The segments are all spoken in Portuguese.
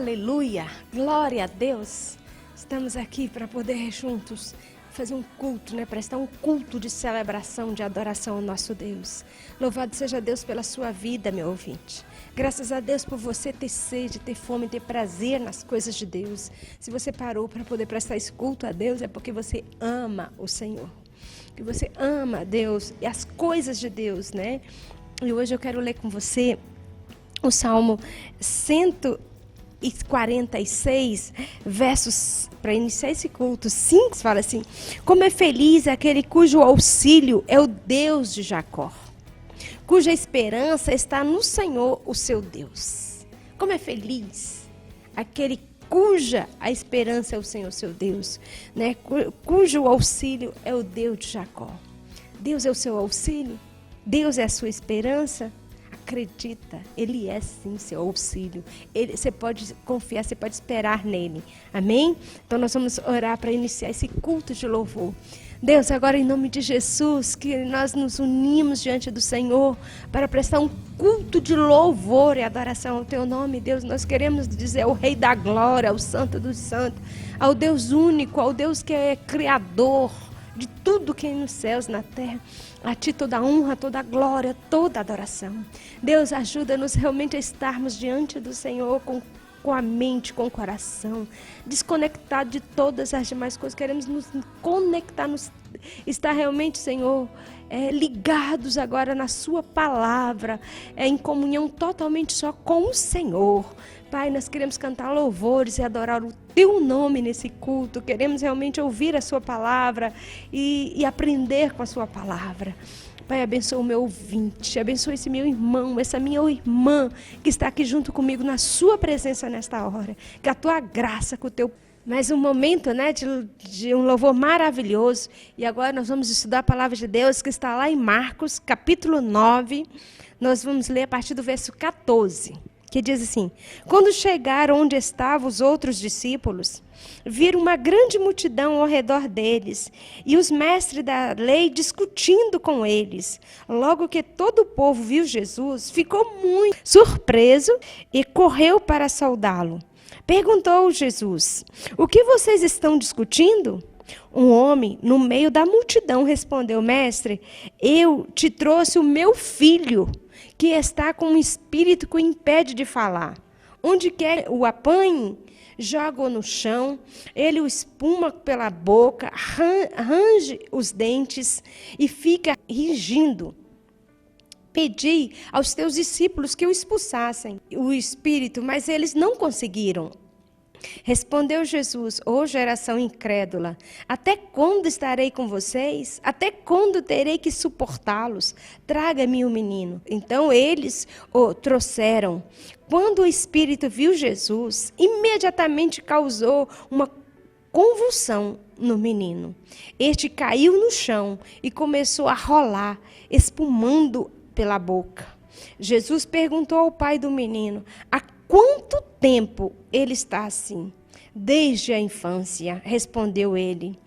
Aleluia, glória a Deus. Estamos aqui para poder juntos fazer um culto, prestar um culto de celebração, de adoração ao nosso Deus. Louvado seja Deus pela sua vida, meu ouvinte. Graças a Deus por você ter sede, ter fome, ter prazer nas coisas de Deus. Se você parou para poder prestar esse culto a Deus, é porque você ama o Senhor. Que você ama Deus e as coisas de Deus, E hoje eu quero ler com você o Salmo 146, versos, para iniciar esse culto, 5, fala assim: como é feliz aquele cujo auxílio é o Deus de Jacó, cuja esperança está no Senhor, o seu Deus. Como é feliz aquele cuja a esperança é o Senhor, seu Deus, cujo auxílio é o Deus de Jacó. Deus é o seu auxílio? Deus é a sua esperança? Acredita, Ele é sim seu auxílio. Você pode confiar, você pode esperar nele. Amém? Então nós vamos orar para iniciar esse culto de louvor. Deus, agora em nome de Jesus, que nós nos unimos diante do Senhor para prestar um culto de louvor e adoração ao Teu nome, Deus. Nós queremos dizer ao Rei da Glória, ao Santo dos Santos, ao Deus único, ao Deus que é Criador de tudo que é nos céus, na terra. A Ti toda a honra, toda a glória, toda a adoração. Deus, ajuda-nos realmente a estarmos diante do Senhor com a mente, com o coração, desconectado de todas as demais coisas. Queremos nos conectar, estar realmente, Senhor, ligados agora na Sua palavra, em comunhão totalmente só com o Senhor. Pai, nós queremos cantar louvores e adorar o Teu nome nesse culto. Queremos realmente ouvir a Sua palavra e aprender com a Sua palavra. Pai, abençoa o meu ouvinte, abençoa esse meu irmão, essa minha irmã que está aqui junto comigo na Sua presença nesta hora. Que a Tua graça, com o Teu... Mais um momento, de um louvor maravilhoso. E agora nós vamos estudar a palavra de Deus que está lá em Marcos, capítulo 9. Nós vamos ler a partir do verso 14. Que diz assim: quando chegaram onde estavam os outros discípulos, viram uma grande multidão ao redor deles e os mestres da lei discutindo com eles. Logo que todo o povo viu Jesus, ficou muito surpreso e correu para saudá-lo. Perguntou Jesus: o que vocês estão discutindo? Um homem no meio da multidão respondeu: mestre, eu te trouxe o meu filho, que está com um espírito que o impede de falar. Onde quer o apanhe, joga-o no chão, ele o espuma pela boca, range os dentes e fica rigindo. Pedi aos teus discípulos que o expulsassem, o espírito, mas eles não conseguiram. Respondeu Jesus: ó geração incrédula, até quando estarei com vocês? Até quando terei que suportá-los? Traga-me o menino. Então eles o trouxeram. Quando o espírito viu Jesus, imediatamente causou uma convulsão no menino. Este caiu no chão e começou a rolar, espumando pela boca. Jesus perguntou ao pai do menino: há quanto tempo ele está assim? Desde a infância, respondeu ele.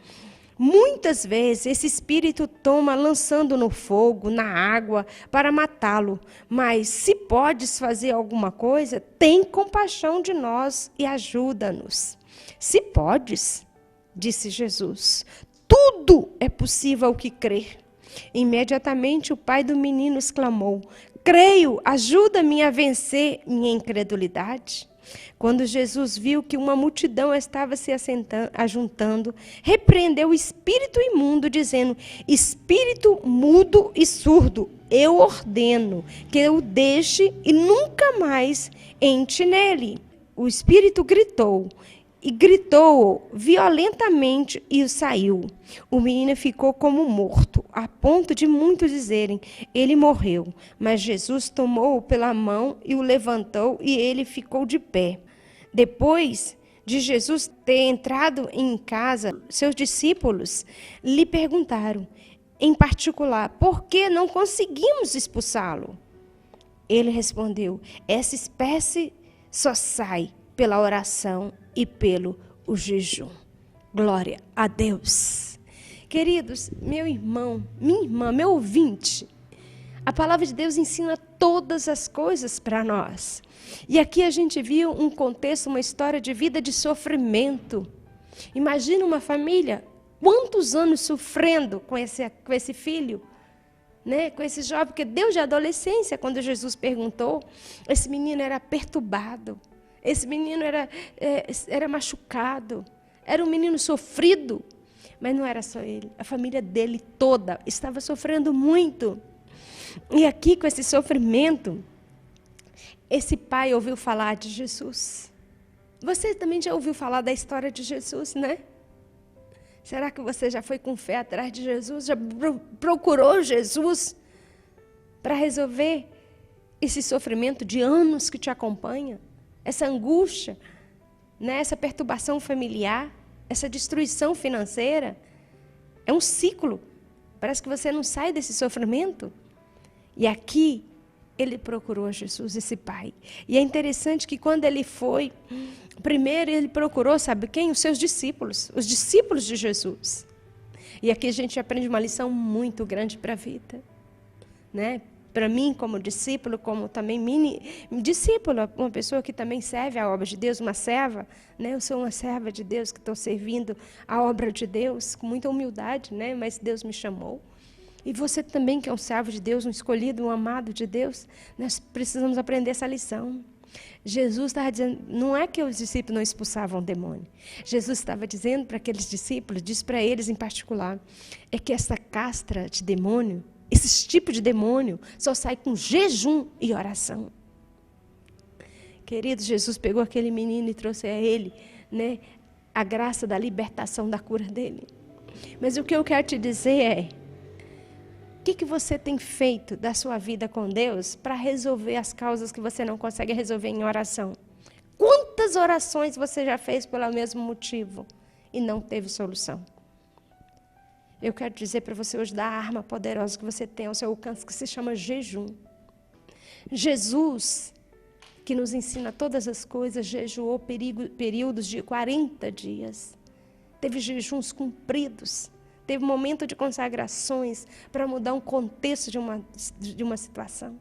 Muitas vezes esse espírito toma lançando no fogo, na água, para matá-lo. Mas se podes fazer alguma coisa, tem compaixão de nós e ajuda-nos. Se podes, disse Jesus, tudo é possível ao que crer. Imediatamente o pai do menino exclamou: creio, ajuda-me a vencer minha incredulidade. Quando Jesus viu que uma multidão estava se ajuntando, repreendeu o espírito imundo, dizendo: espírito mudo e surdo, eu ordeno que o deixe e nunca mais entre nele. O espírito gritou violentamente e saiu. O menino ficou como morto, a ponto de muitos dizerem: ele morreu. Mas Jesus tomou-o pela mão e o levantou, e ele ficou de pé. Depois de Jesus ter entrado em casa, seus discípulos lhe perguntaram, em particular, por que não conseguimos expulsá-lo? Ele respondeu: essa espécie só sai pela oração e pelo o jejum. Glória a Deus. Queridos, meu irmão, minha irmã, meu ouvinte, A palavra de Deus ensina todas as coisas para nós. E aqui a gente viu um contexto, uma história de vida de sofrimento. Imagina uma família, quantos anos sofrendo com esse filho, né? Com esse jovem, porque Deus de adolescência, quando Jesus perguntou, esse menino era perturbado, esse menino era machucado, era um menino sofrido. Mas não era só ele, a família dele toda estava sofrendo muito. E aqui, com esse sofrimento, esse pai ouviu falar de Jesus. Você também já ouviu falar da história de Jesus, né? Será que você já foi com fé atrás de Jesus? Já procurou Jesus para resolver esse sofrimento de anos que te acompanha? Essa angústia, né? Essa perturbação familiar, essa destruição financeira? É um ciclo. Parece que você não sai desse sofrimento. E aqui, ele procurou Jesus, esse pai. E é interessante que quando ele foi, primeiro ele procurou, sabe quem? Os seus discípulos, os discípulos de Jesus. E aqui a gente aprende uma lição muito grande para a vida, né? Para mim, como discípulo, como também discípula, uma pessoa que também serve a obra de Deus, uma serva, né? Eu sou uma serva de Deus que estou servindo a obra de Deus com muita humildade, né? Mas Deus me chamou. E você também, que é um servo de Deus, um escolhido, um amado de Deus, nós precisamos aprender essa lição. Jesus estava dizendo, não é que os discípulos não expulsavam o demônio. Jesus estava dizendo para aqueles discípulos, disse para eles em particular, é que essa castra de demônio, esse tipo de demônio, só sai com jejum e oração. Querido, Jesus pegou aquele menino e trouxe a ele, né, a graça da libertação, da cura dele. Mas o que eu quero te dizer é, o que você tem feito da sua vida com Deus para resolver as causas que você não consegue resolver em oração? Quantas orações você já fez pelo mesmo motivo e não teve solução? Eu quero dizer para você hoje da arma poderosa que você tem ao seu alcance, que se chama jejum. Jesus, que nos ensina todas as coisas, jejuou períodos de 40 dias. Teve jejuns cumpridos. Teve momento de consagrações para mudar um contexto de uma situação.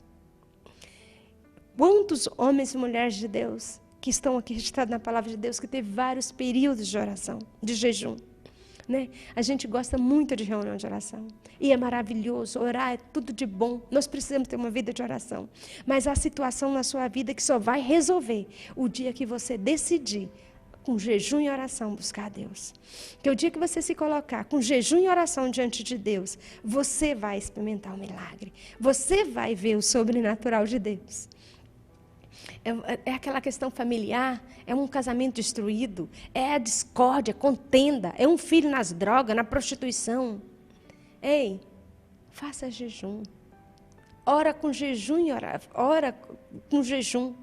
Quantos homens e mulheres de Deus que estão aqui registrados na palavra de Deus, que teve vários períodos de oração, de jejum, né? A gente gosta muito de reunião de oração. E é maravilhoso, orar é tudo de bom. Nós precisamos ter uma vida de oração. Mas há situação na sua vida que só vai resolver o dia que você decidir com jejum e oração buscar a Deus. Que o dia que você se colocar com jejum e oração diante de Deus, você vai experimentar um milagre. Você vai ver o sobrenatural de Deus. É aquela questão familiar, é um casamento destruído, é a discórdia, contenda, é um filho nas drogas, na prostituição. Ei, faça jejum. Ora com jejum e ora com jejum. O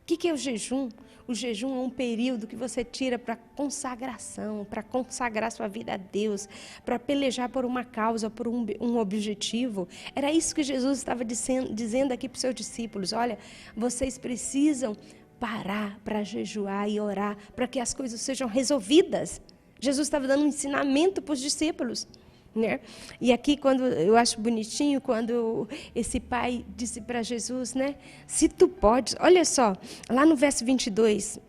que é o jejum? O jejum é um período que você tira para consagração, para consagrar sua vida a Deus, para pelejar por uma causa, por um objetivo. Era isso que Jesus estava dizendo aqui para os seus discípulos. Olha, vocês precisam parar para jejuar e orar, para que as coisas sejam resolvidas. Jesus estava dando um ensinamento para os discípulos. Né? E aqui, quando eu acho bonitinho, quando esse pai disse para Jesus, né? Se tu podes, olha só, lá no verso 22,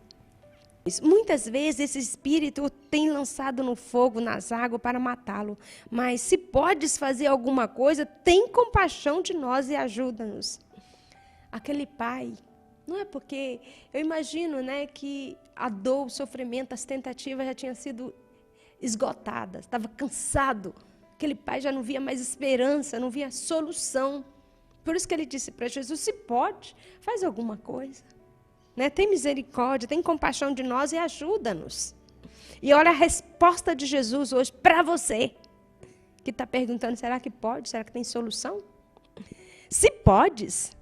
muitas vezes esse espírito tem lançado no fogo, nas águas, para matá-lo, mas se podes fazer alguma coisa, tem compaixão de nós e ajuda-nos. Aquele pai, não é porque, eu imagino, né, que a dor, o sofrimento, as tentativas já tinham sido esgotadas, estava cansado. Aquele pai já não via mais esperança, não via solução. Por isso que ele disse para Jesus, se pode, faz alguma coisa. Né? Tem misericórdia, tem compaixão de nós e ajuda-nos. E olha a resposta de Jesus hoje para você, que está perguntando, será que pode? Será que tem solução? Se podes,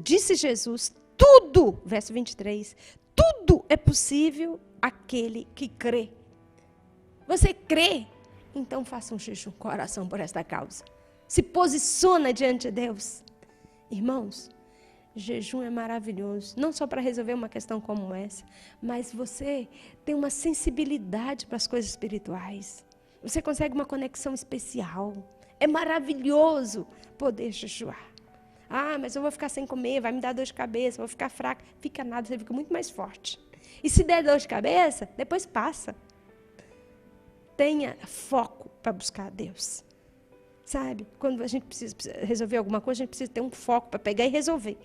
disse Jesus, tudo, verso 23, tudo é possível àquele que crê. Você crê? Então faça um jejum com oração por esta causa. Se posiciona diante de Deus. Irmãos, jejum é maravilhoso. Não só para resolver uma questão como essa, mas você tem uma sensibilidade para as coisas espirituais. Você consegue uma conexão especial. É maravilhoso poder jejuar. Ah, mas eu vou ficar sem comer, vai me dar dor de cabeça, vou ficar fraca. Fica nada, você fica muito mais forte. E se der dor de cabeça, depois passa. Tenha foco para buscar a Deus. Sabe? Quando a gente precisa resolver alguma coisa, a gente precisa ter um foco para pegar e resolver.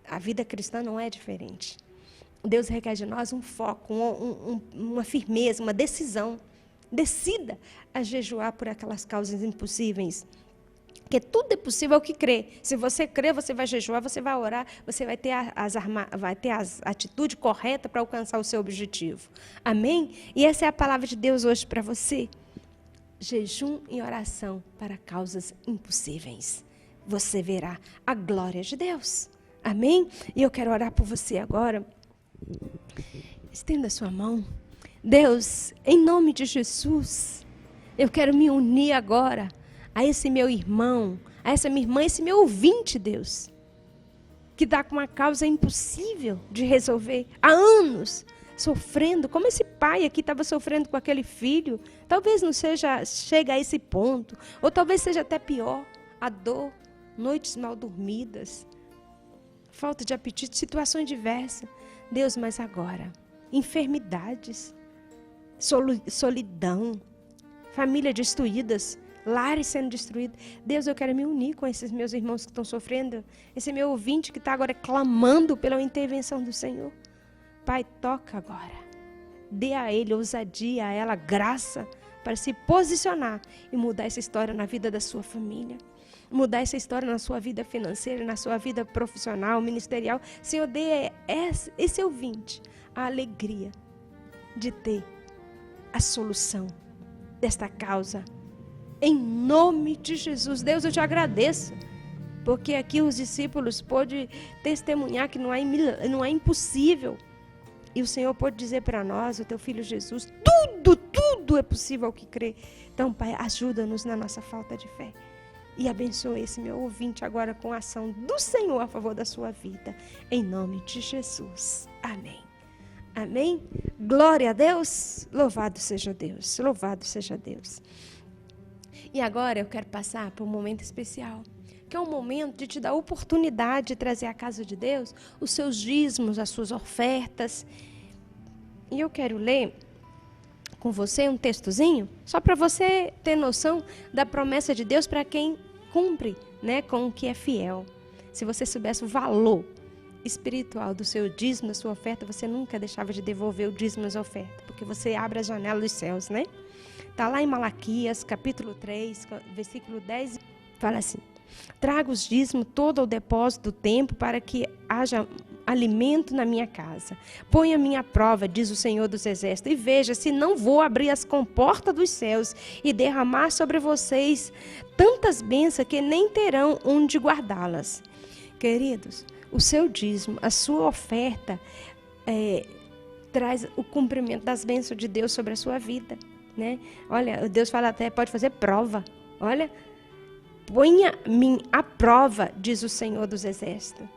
A vida cristã não é diferente. Deus requer de nós um foco, uma firmeza, uma decisão. Decida a jejuar por aquelas causas impossíveis. Porque tudo é possível ao que crê. Se você crê, você vai jejuar, você vai orar, você vai ter as atitudes corretas para alcançar o seu objetivo. Amém? E essa é a palavra de Deus hoje para você. Jejum e oração para causas impossíveis. Você verá a glória de Deus. Amém? E eu quero orar por você agora. Estenda a sua mão. Deus, em nome de Jesus, eu quero me unir agora a esse meu irmão, a essa minha irmã, esse meu ouvinte, Deus, que está com uma causa impossível de resolver há anos, sofrendo, como esse pai aqui estava sofrendo com aquele filho. Talvez não chega a esse ponto, ou talvez seja até pior, a dor, noites mal dormidas, falta de apetite, situações diversas. Deus, mas agora, enfermidades, solidão, famílias destruídas, lares sendo destruídos. Deus, eu quero me unir com esses meus irmãos que estão sofrendo, esse meu ouvinte que está agora clamando pela intervenção do Senhor. Pai, toca agora. Dê a ele ousadia, a ela graça para se posicionar e mudar essa história na vida da sua família. Mudar essa história na sua vida financeira, na sua vida profissional, ministerial. Senhor, dê esse ouvinte a alegria de ter a solução desta causa. Em nome de Jesus. Deus, eu te agradeço. Porque aqui os discípulos pôde testemunhar que não é impossível. E o Senhor pode dizer para nós, o teu filho Jesus, tudo é possível ao que crê. Então, Pai, ajuda-nos na nossa falta de fé. E abençoe esse meu ouvinte agora com a ação do Senhor a favor da sua vida. Em nome de Jesus. Amém. Amém? Glória a Deus. Louvado seja Deus. Louvado seja Deus. E agora eu quero passar para um momento especial, que é um momento de te dar a oportunidade de trazer à casa de Deus os seus dízimos, as suas ofertas. E eu quero ler com você um textozinho, só para você ter noção da promessa de Deus para quem cumpre, né, com o que é fiel. Se você soubesse o valor espiritual do seu dízimo, da sua oferta, você nunca deixava de devolver o dízimo e as ofertas, porque você abre a janela dos céus, né? Está lá em Malaquias, capítulo 3, versículo 10, fala assim: traga os dízimos todo ao depósito do templo para que haja alimento na minha casa. Ponha a minha prova, diz o Senhor dos Exércitos, e veja se não vou abrir as comportas dos céus e derramar sobre vocês tantas bênçãos que nem terão onde guardá-las. Queridos, o seu dízimo, a sua oferta, traz o cumprimento das bênçãos de Deus sobre a sua vida. Né? Olha, Deus fala até, pode fazer prova. Olha, ponha-me à prova, diz o Senhor dos Exércitos.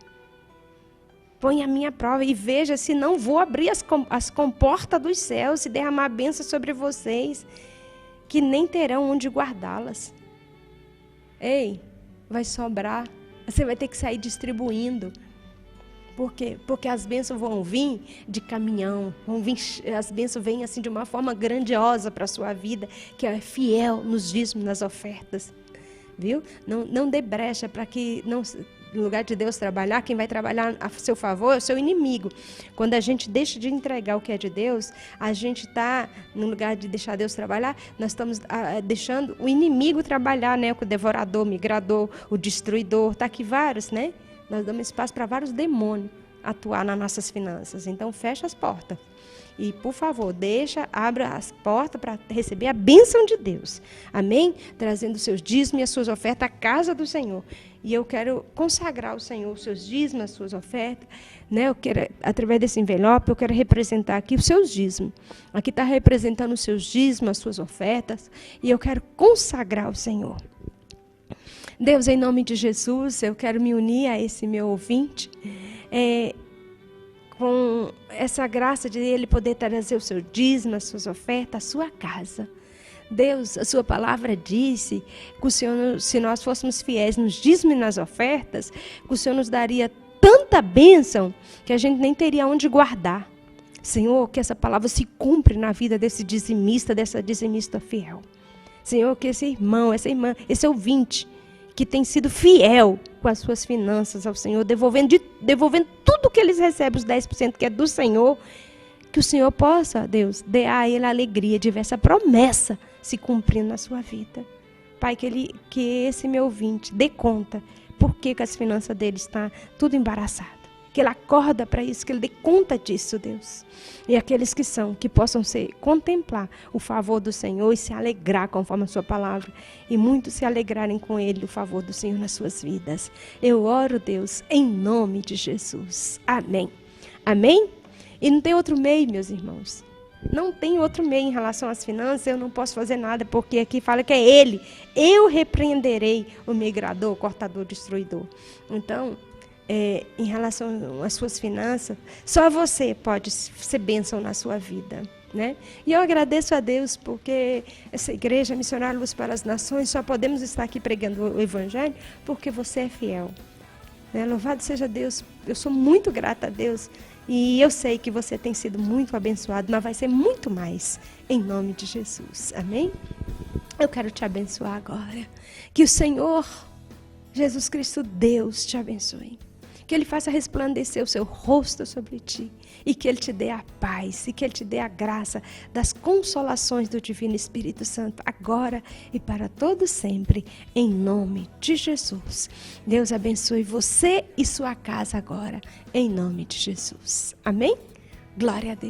Ponha a minha prova e veja se não vou abrir as comportas dos céus e derramar bênção sobre vocês, que nem terão onde guardá-las. Ei, vai sobrar. Você vai ter que sair distribuindo. Por quê? Porque as bênçãos vão vir de caminhão, as bênçãos vêm assim de uma forma grandiosa para a sua vida, que é fiel nos dízimos, nas ofertas. Viu? Não dê brecha para que, no lugar de Deus trabalhar, quem vai trabalhar a seu favor é o seu inimigo. Quando a gente deixa de entregar o que é de Deus, a gente está, no lugar de deixar Deus trabalhar, nós estamos deixando o inimigo trabalhar, né? O devorador, o migrador, o destruidor, está aqui vários, né? Nós damos espaço para vários demônios atuar nas nossas finanças. Então, fecha as portas. E, por favor, abra as portas para receber a bênção de Deus. Amém? Trazendo os seus dízimos e as suas ofertas à casa do Senhor. E eu quero consagrar ao Senhor os seus dízimos, as suas ofertas. Né? Eu quero, através desse envelope, eu quero representar aqui os seus dízimos. Aqui está representando os seus dízimos, as suas ofertas. E eu quero consagrar ao Senhor. Deus, em nome de Jesus, eu quero me unir a esse meu ouvinte, com essa graça de ele poder trazer o seu dízimo, as suas ofertas, a sua casa. Deus, a sua palavra disse que o Senhor, se nós fôssemos fiéis nos dízimos e nas ofertas, que o Senhor nos daria tanta bênção que a gente nem teria onde guardar. Senhor, que essa palavra se cumpre na vida desse dizimista, dessa dizimista fiel. Senhor, que esse irmão, essa irmã, esse ouvinte, que tem sido fiel com as suas finanças ao Senhor, devolvendo tudo que eles recebem, os 10% que é do Senhor, que o Senhor possa, Deus, dê a ele a alegria de ver essa promessa se cumprindo na sua vida. Pai, que esse meu ouvinte dê conta porque que as finanças dele estão tudo embaraçado. Que ele acorda para isso, que ele dê conta disso, Deus. E aqueles que possam contemplar o favor do Senhor e se alegrar conforme a sua palavra. E muitos se alegrarem com ele, o favor do Senhor nas suas vidas. Eu oro, Deus, em nome de Jesus. Amém. Amém? E não tem outro meio, meus irmãos. Não tem outro meio em relação às finanças, eu não posso fazer nada, porque aqui fala que é ele. Eu repreenderei o migrador, o cortador, o destruidor. Então, em relação às suas finanças, só você pode ser bênção na sua vida, né? E eu agradeço a Deus porque essa igreja Missionária Luz para as Nações, só podemos estar aqui pregando o Evangelho porque você é fiel, né? Louvado seja Deus, eu sou muito grata a Deus e eu sei que você tem sido muito abençoado, mas vai ser muito mais, em nome de Jesus, amém? Eu quero te abençoar agora, que o Senhor Jesus Cristo, Deus, te abençoe. Que Ele faça resplandecer o seu rosto sobre ti e que Ele te dê a paz e que Ele te dê a graça das consolações do Divino Espírito Santo agora e para todo sempre, em nome de Jesus. Deus abençoe você e sua casa agora, em nome de Jesus. Amém? Glória a Deus.